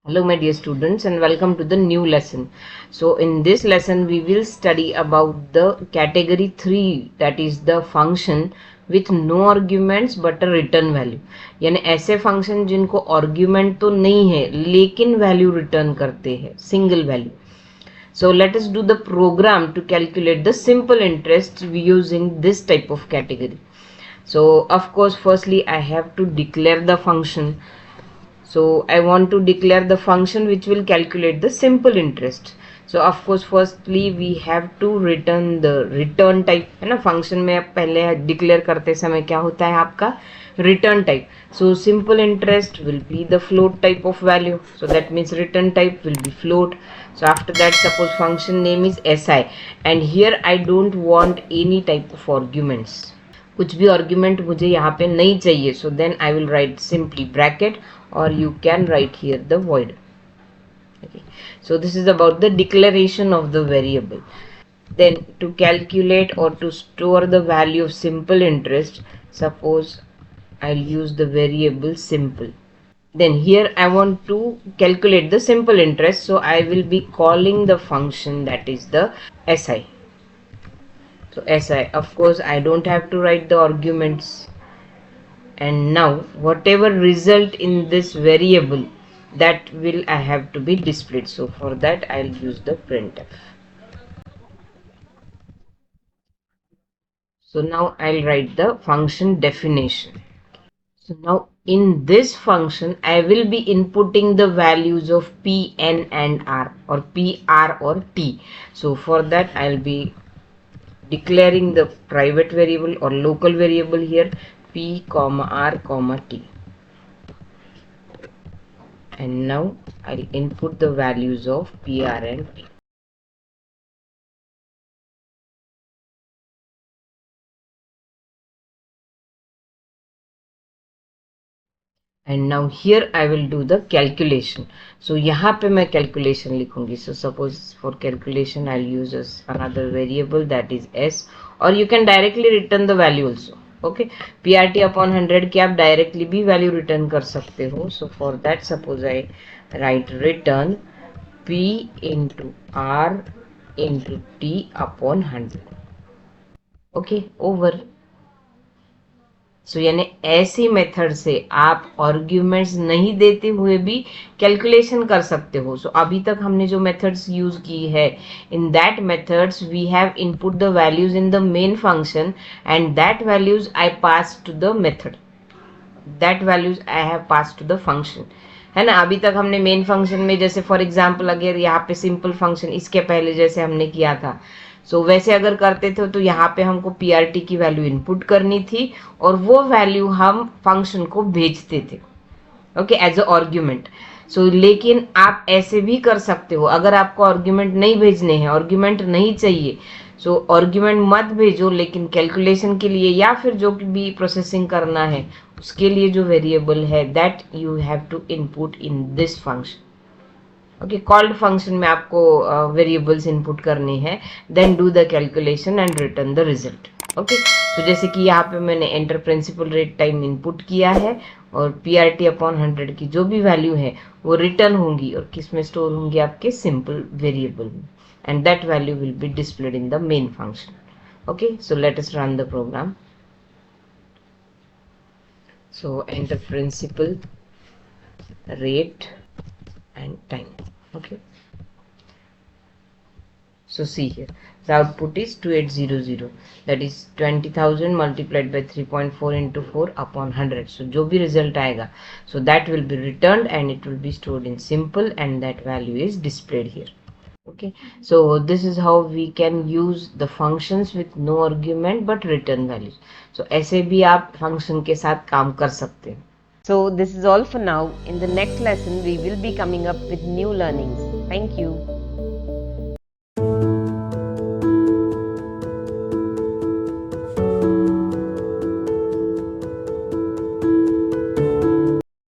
Hello my dear students and welcome to the new lesson. So in this lesson we will study about the category 3, that is the function with no arguments but a return value. यानी ऐसे function जिनको argument तो नहीं है लेकिन value return करते हैं, single value. So let us do the program to calculate the simple interest using this type of category. So of course firstly I have to declare the function. So I want to declare the function which will calculate the simple interest. So of course firstly we have to return the return type, है ना. Function में आप पहले declare करते समय क्या होता है आपका return type. So simple interest will be the float type of value, so that means return type will be float. So after that suppose function name is si and here I don't want any type of arguments, कुछ भी argument मुझे यहाँ पे नहीं चाहिए. So then I will write simply bracket और you can write here the void. Okay, so this is about the declaration of the variable. Then to calculate or to store the value of simple interest, suppose I'll use the variable simple. Then here I want to calculate the simple interest, so I will be calling the function that is the si. So si, of course I don't have to write the arguments, and now whatever result in this variable, that will I have to be displayed. So for that I'll use the printf. So now I'll write the function definition. So now in this function I will be inputting the values of p, n and r, or p, r or t. So for that I'll be declaring the private variable or local variable here, p comma r comma t, and now I'll input the values of p, r and t. And now here I will do the calculation. So यहाँ पे मैं calculation लिखूंगी. So suppose for calculation I'll use another variable, that is s, or you can directly return the value also. Okay, prt upon 100 की आप directly भी value return कर सकते हो. So for that suppose I write return p into r into t upon 100. Okay, over. सो यानी ऐसी method से आप आर्ग्यूमेंट्स नहीं देते हुए भी कैलकुलेशन कर सकते हो. सो अभी तक हमने जो मेथड्स यूज की है, in that methods we have input the values in the main function and that values I pass to the method, that values I have pass to the function, है ना. अभी तक हमने मेन फंक्शन में जैसे for example अगर यहाँ पे सिंपल फंक्शन इसके पहले जैसे हमने किया था, सो वैसे अगर करते थे तो यहाँ पे हमको पीआरटी की वैल्यू इनपुट करनी थी और वो वैल्यू हम फंक्शन को भेजते थे, ओके, एज अ आर्ग्यूमेंट. सो लेकिन आप ऐसे भी कर सकते हो, अगर आपको आर्ग्यूमेंट नहीं भेजने हैं, आर्ग्यूमेंट नहीं चाहिए, सो आर्ग्यूमेंट मत भेजो, लेकिन कैलकुलेशन के लिए या फिर जो भी प्रोसेसिंग करना है उसके लिए जो वेरिएबल है that you have to input in this function. Okay, called function में आपको वेरिएबल्स इनपुट करने हैं, then do the calculation and return the result. Okay, तो जैसे कि यहाँ पे मैंने enter principal rate time input किया है और पीआरटी अपॉन 100 की जो भी वैल्यू है वो रिटर्न होंगी और किस में स्टोर होंगी, आपके सिंपल वेरिएबल में, and that value will be displayed in the main function. Okay, so let us run the program. So enter principal, rate and time. Okay, so see here the output is 2800, that is 20,000 multiplied by 3.4 into 4 upon 100. So जो भी result आएगा, so that will be returned and it will be stored in simple and that value is displayed here. Okay, so this is how we can use the functions with no argument but return values. So ऐसे भी आप function के साथ काम कर सकते हैं. So this is all for now. In the next lesson we will be coming up with new learnings. Thank you.